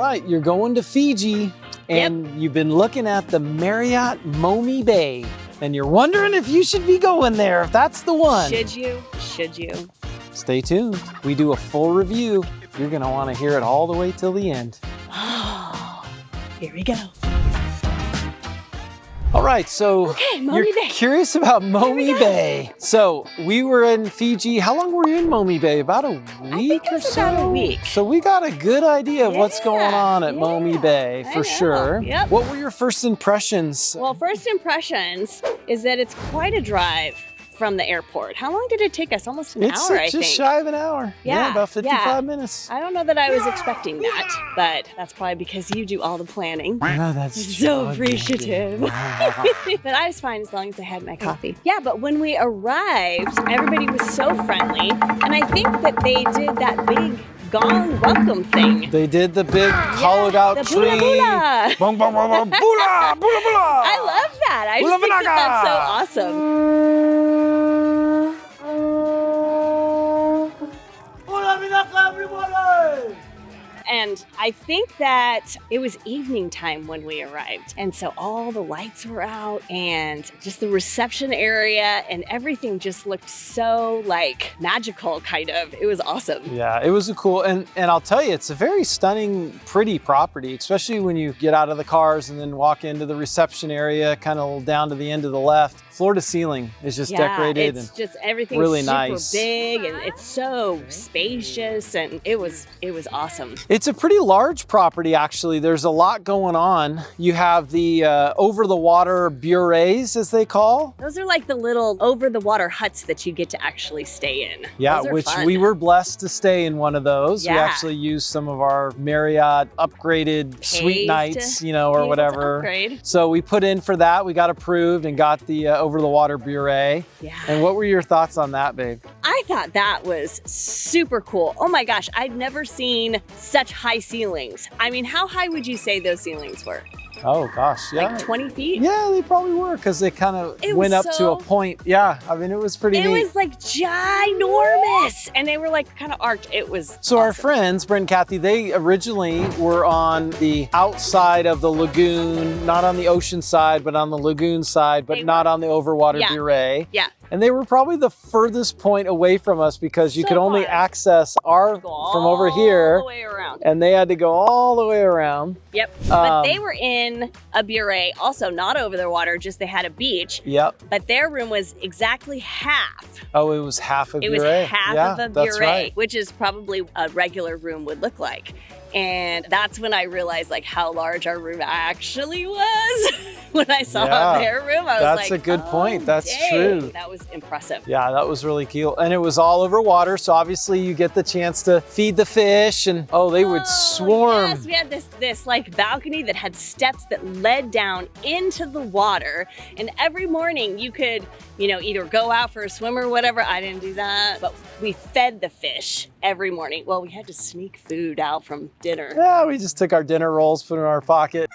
right, you're going to Fiji and you've been looking at the Marriott Momi Bay and you're wondering if you should be going there, if that's the one. Should you? Should you? Stay tuned. We do a full review. You're going to want to hear it all the way till the end. Here we go. All right, so you're curious about Momi Bay. So we were in Fiji. How long were you in Momi Bay? About a week or so? About a week. So we got a good idea of what's going on at Momi Bay for sure. Yep. What were your first impressions? Well, first impressions is that it's quite a drive from the airport. How long did it take us? Almost an hour, I think. It's just shy of an hour. Yeah, about 55 minutes. I don't know that I was expecting that, but that's probably because you do all the planning. Oh, that's so appreciative. But I was fine as long as I had my coffee. Yeah, but when we arrived, everybody was so friendly, and I think that they did that big gong welcome thing. They did the big hollowed out the tree. Bula bula. Bula, bula, bula, bula. I love that. I just think that that's so awesome. And I think that it was evening time when we arrived. And so all the lights were out and just the reception area and everything just looked so like magical, kind of. It was awesome. Yeah, it was a cool, and I'll tell you, it's a very stunning, pretty property, especially when you get out of the cars and then walk into the reception area, kind of down to the end of the left. Floor to ceiling is just decorated it's and just everything's really super nice. big and it's so spacious and it was awesome. It's a pretty large property, actually. There's a lot going on. You have the over-the-water burets, as they call. Those are like the little over-the-water huts that you get to actually stay in. Yeah, which we were blessed to stay in one of those. Yeah. We actually used some of our Marriott upgraded suite nights, you know, or whatever. So we put in for that. We got approved and got the over-the-water bure. Yeah. And what were your thoughts on that, babe? I thought that was super cool. Oh my gosh, I'd never seen such high ceilings. I mean, how high would you say those ceilings were? Oh gosh, yeah. Like 20 feet? Yeah, they probably were because they kind of went up to a point. Yeah, I mean, it was pretty neat. It was like ginormous and they were like kind of arched. It was So our friends, Brent and Kathy, they originally were on the outside of the lagoon, not on the ocean side, but on the lagoon side, but not on the overwater bure. Yeah. And they were probably the furthest point away from us because you could only access our from over here. All the way around. And they had to go all the way around. Yep. But they were in a bure, also not over the water, just they had a beach. Yep. But their room was exactly half. Oh, it was half a bure. It was half of a bure, right. which is probably a regular room would look like. And that's when I realized like how large our room actually was. When I saw their room, I was like, that's a good point. That's true. That was impressive. Yeah, that was really cool. And it was all over water. So obviously you get the chance to feed the fish and they would swarm. Yes, we had this like balcony that had steps that led down into the water. And every morning you could, you know, either go out for a swim or whatever. I didn't do that, but we fed the fish every morning. Well, we had to sneak food out from dinner. Yeah, we just took our dinner rolls, put it in our pocket.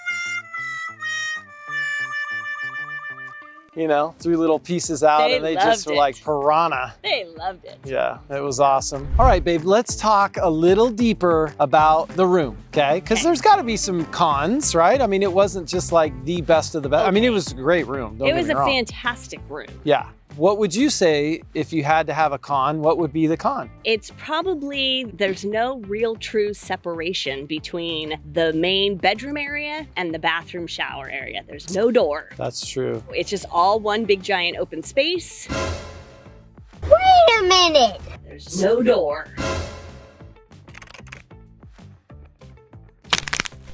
You know, 3 little pieces out and they just were like piranha. They loved it. Yeah, it was awesome. All right, babe, let's talk a little deeper about the room, okay? Because there's got to be some cons, right? I mean, it wasn't just like the best of the best. I mean, it was a great room. It was a fantastic room. Yeah. What would you say if you had to have a con? What would be the con? It's probably there's no real true separation between the main bedroom area and the bathroom shower area. There's no door. That's true. It's just all one big giant open space. Wait a minute. There's no door.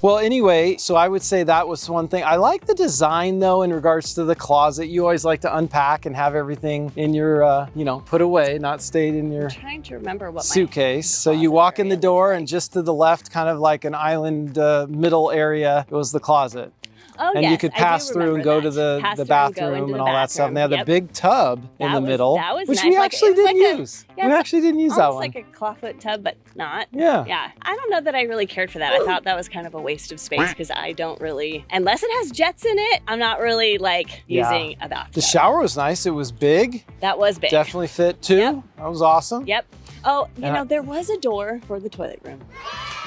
Well, anyway, so I would say that was one thing. I like the design though, in regards to the closet. You always like to unpack and have everything in your, you know, put away, not stayed in your trying to remember what suitcase. So you walk in the door and just to the left, kind of like an island middle area, was the closet. Oh, and you could pass through and go to the bathroom and all that stuff. And they had a big tub in the middle, which we actually didn't use. We actually didn't use that one. Like a clawfoot tub, but not. Yeah. Yeah. I don't know that I really cared for that. I thought that was kind of a waste of space because I don't really, unless it has jets in it, I'm not really like using a bathtub. The shower was nice. It was big. That was big. Definitely fit too. Yep. That was awesome. Yep. Oh, you know, there was a door for the toilet room.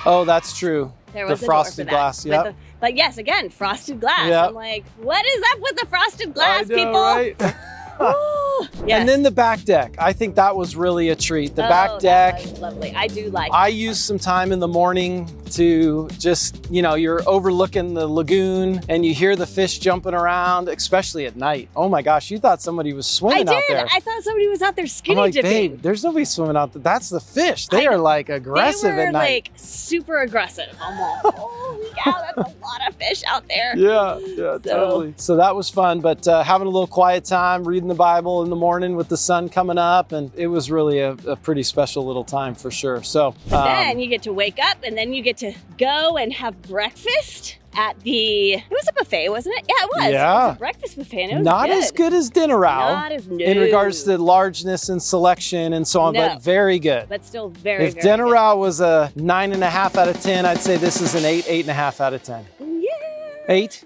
Oh, that's true. There was the a door for frosted that. glass, With but yes, again, frosted glass. Yep. I'm like, what is up with the frosted glass, I know, people? right? Ooh, yes. And then the back deck. I think that was really a treat. The back that deck. was lovely. I do like I used some time in the morning to just, you know, you're overlooking the lagoon and you hear the fish jumping around, especially at night. Oh my gosh, you thought somebody was swimming out there. I thought somebody was out there skinny I'm like, dipping. babe, there's nobody swimming out there. That's the fish. They are like aggressive They were at night. like super aggressive. I'm like, holy cow, that's a lot of fish out there. Yeah, totally. So that was fun, but having a little quiet time, reading the Bible in the morning with the sun coming up, and it was really a pretty special little time for sure. So then you get to wake up and then you get to go and have breakfast at it was a buffet, wasn't it? Yeah, it was. Yeah. It was a breakfast buffet and it was not good. as good as dinner out Not as new. in regards to largeness and selection and so on, No. but very good. But still very, If very dinner good. out was a 9.5 out of 10, I'd say this is an 8, 8.5 out of 10. Yeah. 8?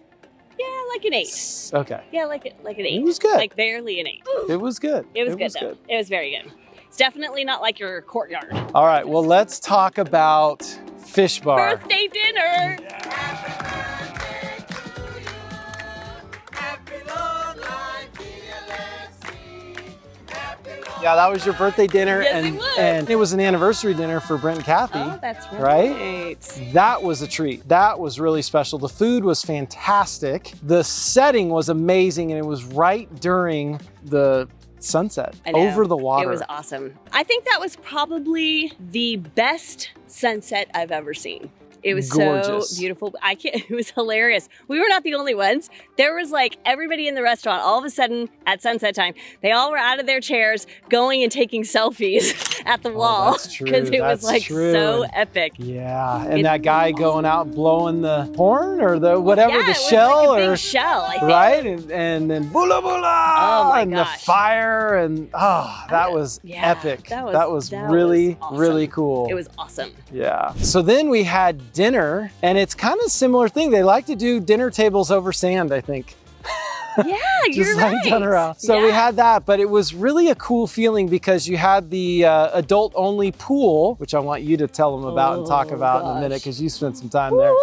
Yeah, like an 8. Okay. Yeah, like an 8. It was good. Like barely an 8. It was good. It was good though. It was very good. It's definitely not like your courtyard. All right, well, let's talk about Fish Bar. Birthday dinner. Yeah, that was your birthday dinner, Yes, and it was. and it was an anniversary dinner for Brent and Kathy. Oh, that's right. That was a treat. That was really special. The food was fantastic. The setting was amazing, and it was right during the sunset I know. over the water. It was awesome. I think that was probably the best sunset I've ever seen. It was Gorgeous. so beautiful. It was hilarious. We were not the only ones. There was like everybody in the restaurant, all of a sudden at sunset time, they all were out of their chairs going and taking selfies at the wall that's true. because it was That's like true. so epic. Yeah, and that guy going out blowing the horn or the whatever, Yeah, the it was shell like a or big shell, I think. right, and then bula bula, Oh my and gosh. the fire, and that was Yeah, epic. that was really awesome. really cool. It was awesome. Yeah. So then we had dinner, and it's kind of similar thing. They like to do dinner tables over sand, I think. Yeah, Just you're like right. done around. So we had that, but it was really a cool feeling because you had the adult only pool, which I want you to tell them about and talk about in a minute because you spent some time there.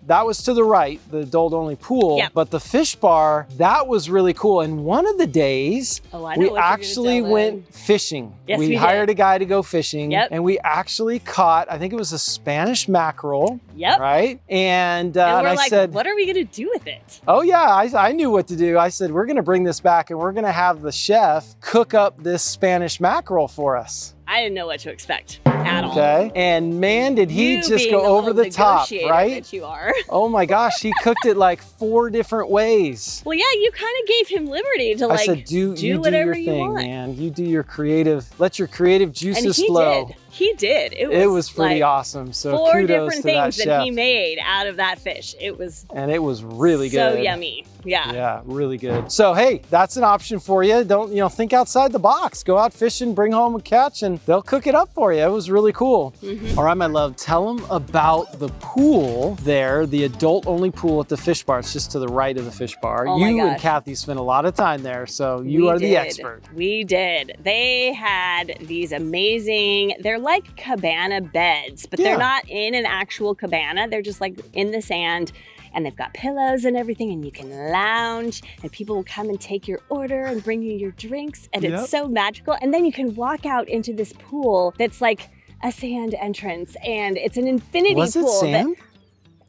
That was to the right, the adult only pool. Yep. But the fish bar, that was really cool. And one of the days, Oh, I know we what you're gonna actually tell went fishing. Yes, we we hired did. a guy to go fishing, Yep. and we actually caught, I think it was a Spanish mackerel, Yep. right? And And we're I like, said, what are we gonna do with it? oh yeah, I knew what to do. I said, we're gonna bring this back and we're gonna have the chef cook up this Spanish mackerel for us. I didn't know what to expect at all. Okay. And man, did he You just being go the over little the top, negotiator right? That you are. Oh my gosh, he cooked it like 4 different ways. Well, yeah, you kind of gave him liberty to I like said, you do whatever your you thing, want. man. You do your creative, let your creative And juices he flow. did. He did. It was pretty like awesome. So 4 kudos different to things that chef. he made out of that fish. It was And it was really so good. yummy. Yeah. Yeah, really good. So hey, that's an option for you. Don't, think outside the box. Go out fishing, bring home a catch, and they'll cook it up for you. It was really cool. Mm-hmm. All right, my love, tell them about the pool there, the adult only pool at the fish bar. It's just to the right of the fish bar. Oh my You and gosh. Kathy spent a lot of time there, so you We are the did. expert. We did. They had these amazing, they're like cabana beds, but Yeah. they're not in an actual cabana. They're just like in the sand. And they've got pillows and everything, and you can lounge, and people will come and take your order and bring you your drinks, and Yep. it's so magical. And then you can walk out into this pool that's like a sand entrance, and it's an infinity Was it pool. sand?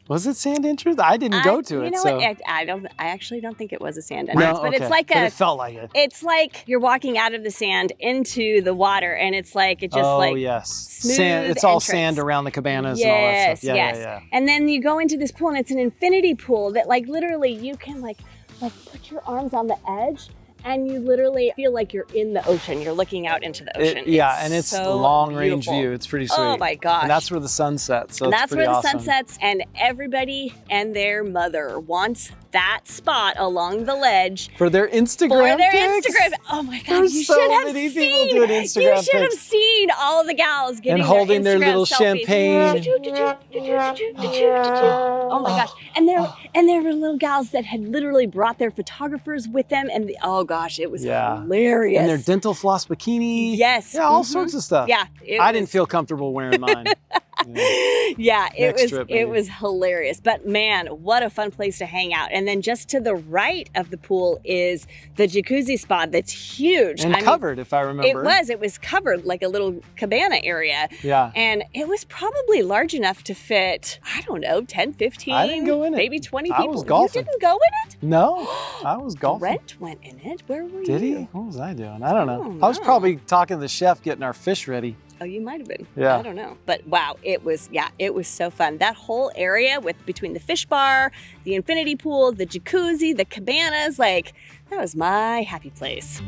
Was it sand entrance? I didn't go to it. You know so. what? I actually don't think it was a sand entrance, No, but okay. it's like But a. it felt like it. It's like you're walking out of the sand into the water, and it's like it just oh like yes, smooth sand. It's all entrance. sand around the cabanas and all that Yes, stuff. Yeah, yes. yeah, And then you go into this pool, and it's an infinity pool that like literally you can like put your arms on the edge, and you literally feel like you're in the ocean. You're looking out into the ocean. And it's so long range beautiful. view. It's pretty sweet. Oh my gosh. And that's where the sun sets. So And it's that's pretty where the awesome. sun sets, and everybody and their mother wants that spot along the ledge For their Instagram for their pics? Instagram. Oh my God, There's you so should have many seen. people doing Instagram You should have pics. seen all of the gals getting And holding their Instagram little selfies. champagne. Oh my gosh. And there were little gals that had literally brought their photographers with them, and oh gosh, it was Yeah. hilarious. And their dental floss bikini. Yes. Yeah, all Mhm. sorts of stuff. Yeah. I didn't feel comfortable wearing mine. Yeah, Next trip, it maybe. was hilarious. But man, what a fun place to hang out. And then just to the right of the pool is the jacuzzi spot that's huge. And covered, if I remember. It was covered like a little cabana area. Yeah. And it was probably large enough to fit, I don't know, 10, 15, I didn't go in it. maybe 20 people. I was golfing. You didn't go in it? No, I was golfing. Brent went in it. Where were you? Did he? What was I doing? I don't know. don't I was know. probably talking to the chef getting our fish ready. Oh, you might have been. Yeah. I don't know. But wow, it was so fun. That whole area between the fish bar, the infinity pool, the jacuzzi, the cabanas, that was my happy place.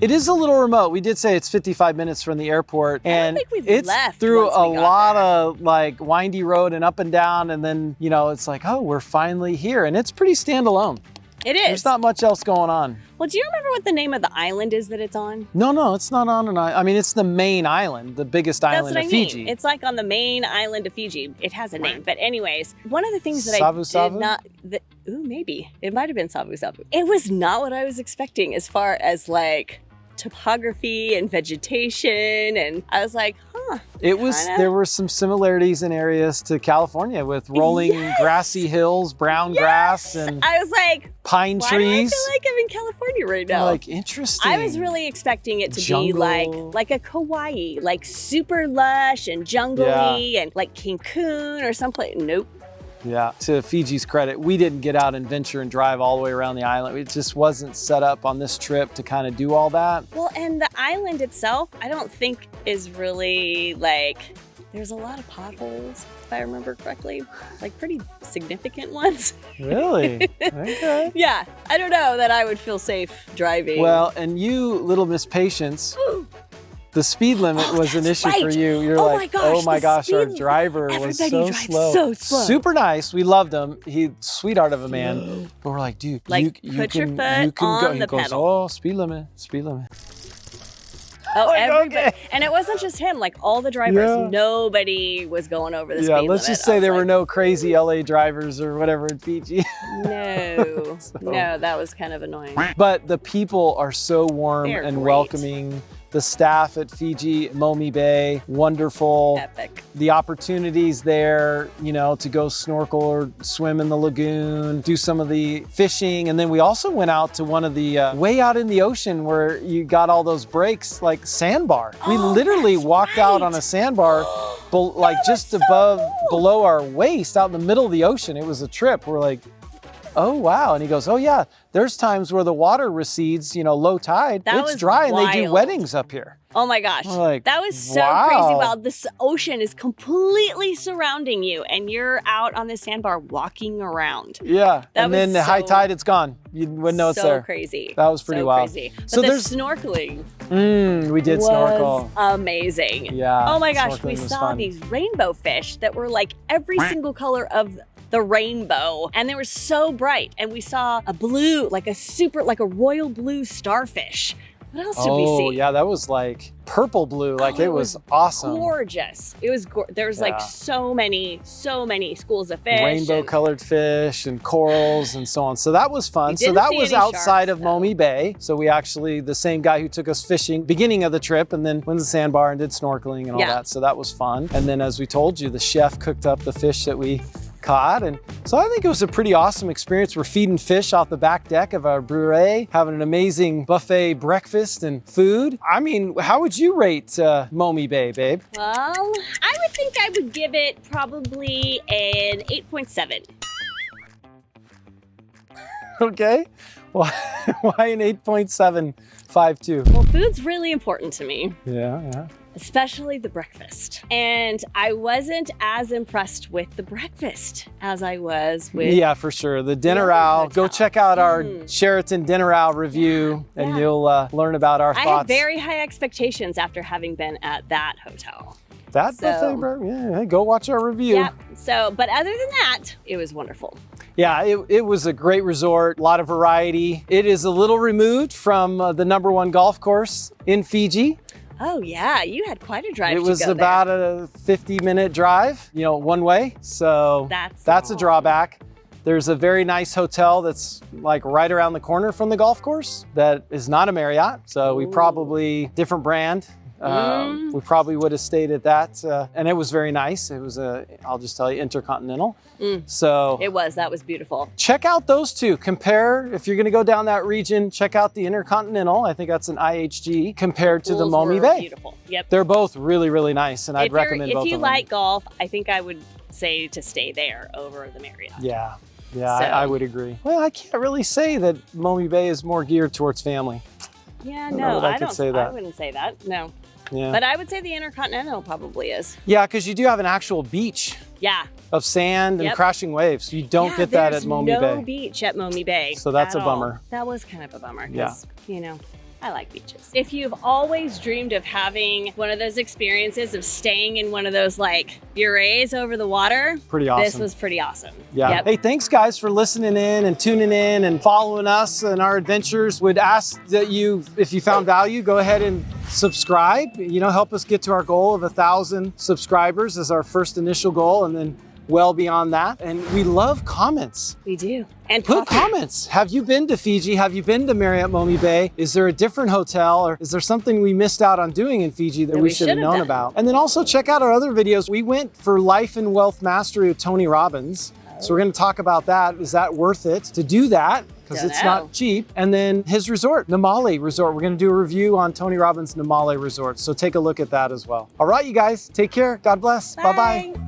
It is a little remote. We did say it's 55 minutes from the airport, and think we've it's left through once a we got lot of windy road and up and down, and then it's like, oh, we're finally here, and it's pretty standalone. It is. There's not much else going on. Well, do you remember what the name of the island is that it's on? No, it's not on an island. I mean, it's the main island, the biggest That's island what of I mean. Fiji. It's like on the main island of Fiji. It has a name. But anyways, one of the things that Savu I Savu? did not... maybe. It might have been Savu Savu. It was not what I was expecting as far as topography and vegetation, and I was like, There were some similarities in areas to California with rolling grassy hills, brown grass, and I was like, pine why trees. do I feel like I'm in California right now? Interesting. I was really expecting it to Jungle. be like a Kauai, super lush and jungly and like Cancun or someplace. Nope. Yeah, to Fiji's credit, we didn't get out and venture and drive all the way around the island. It just wasn't set up on this trip to kind of do all that. Well, and the island itself, I don't think is really there's a lot of potholes, if I remember correctly, pretty significant ones. Really? Okay. Yeah, I don't know that I would feel safe driving. Well, and you, little Miss Patience, the speed limit was an issue for you. You're oh my gosh, our driver was so slow. Super nice. We loved him. Sweetheart of a man. But we're like, dude, you put your can foot go. on He the goes, pedal. oh, speed limit. Oh, everybody. Okay. And it wasn't just him, all the drivers, nobody was going over the speed limit. Yeah, let's just say there were no crazy LA drivers or whatever in Fiji. No, no, that was kind of annoying. But the people are so warm They're and great. welcoming. The staff at Fiji Momi Bay, wonderful. Epic. The opportunities there, to go snorkel or swim in the lagoon, do some of the fishing. And then we also went out to one of the, way out in the ocean where you got all those breaks, like sandbar. We literally walked out on a sandbar, just below our waist out in the middle of the ocean. It was a trip. We're like, oh, wow. And he goes, oh, yeah, there's times where the water recedes, low tide. It's dry and they do weddings up here. Oh my gosh. That was so crazy wild. This ocean is completely surrounding you and you're out on the sandbar walking around. Yeah. And then the high tide, it's gone. You wouldn't know it's there. So crazy. That was pretty wild. Crazy. But the snorkeling we did snorkel. Amazing. Yeah. Oh my gosh. We saw these rainbow fish that were every single color of the rainbow, and they were so bright. And we saw a blue, a royal blue starfish. What else did we see? Oh yeah, that was purple blue. It was awesome. Gorgeous. It was there was so many schools of fish. Rainbow colored fish and corals and so on. So that was fun. So that was outside of Momi Bay. So we actually, the same guy who took us fishing beginning of the trip and then went to the sandbar and did snorkeling and all that. So that was fun. And then as we told you, the chef cooked up the fish that we caught. And so I think it was a pretty awesome experience. We're feeding fish off the back deck of our brewery, having an amazing buffet breakfast and food. I mean, how would you rate Momi Bay, babe? Well, I would think I would give it probably an 8.7. Okay. Why an 8.752? Well, food's really important to me. Yeah. Especially the breakfast. And I wasn't as impressed with the breakfast as I was with... Yeah, for sure. The dinner owl. Go check out our Sheraton dinner owl review and you'll learn about our thoughts. I had very high expectations after having been at that hotel. Yeah, go watch our review. Yeah, but other than that, it was wonderful. Yeah, it was a great resort, a lot of variety. It is a little removed from the #1 golf course in Fiji. Oh yeah, you had quite a drive to go there. It was about a 50-minute drive, one way. So that's a drawback. There's a very nice hotel that's right around the corner from the golf course that is not a Marriott. So we probably, different brand, We probably would have stayed at that. And it was very nice. It was I'll just tell you, Intercontinental. So That was beautiful. check out those two. Compare, if you're gonna go down that region, check out the Intercontinental. I think that's an IHG compared to the Pools Momi were Bay. Beautiful. Yep. They're both really, really nice, and I'd recommend both of them. If you like golf, I think I would say to stay there over the Marriott. Yeah, So- I would agree. Well, I can't really say that Momi Bay is more geared towards family. Yeah, know no, that I I could don't. say that. I wouldn't say that. No, Yeah, but I would say the Intercontinental probably is. yeah, because you do have an actual beach Yeah. of sand and Yep. crashing waves. You don't get that at Momi There's no Bay. beach at Momi Bay. So that's at a all. bummer. That was kind of a bummer Yeah. because, you know, I like beaches. If you've always dreamed of having one of those experiences of staying in one of those like bures over the water, Pretty awesome. this was pretty awesome. Yeah. Yep. Hey, thanks guys for listening in and tuning in and following us and our adventures. Would ask that you, if you found value, go ahead and subscribe. You know, help us get to our goal of 1,000 subscribers as our first initial goal, and then well beyond that. And we love comments. We do. And Put coffee. comments. Have you been to Fiji? Have you been to Marriott Momi Bay? Is there a different hotel, or is there something we missed out on doing in Fiji that we should have known done. about? And then also check out our other videos. We went for Life and Wealth Mastery with Tony Robbins. So we're going to talk about that. Is that worth it to do that? Because Don't it's know. not cheap. And then his resort, Namale Resort. We're going to do a review on Tony Robbins' Namale Resort. So take a look at that as well. All right, you guys, take care. God bless. Bye-bye. Bye.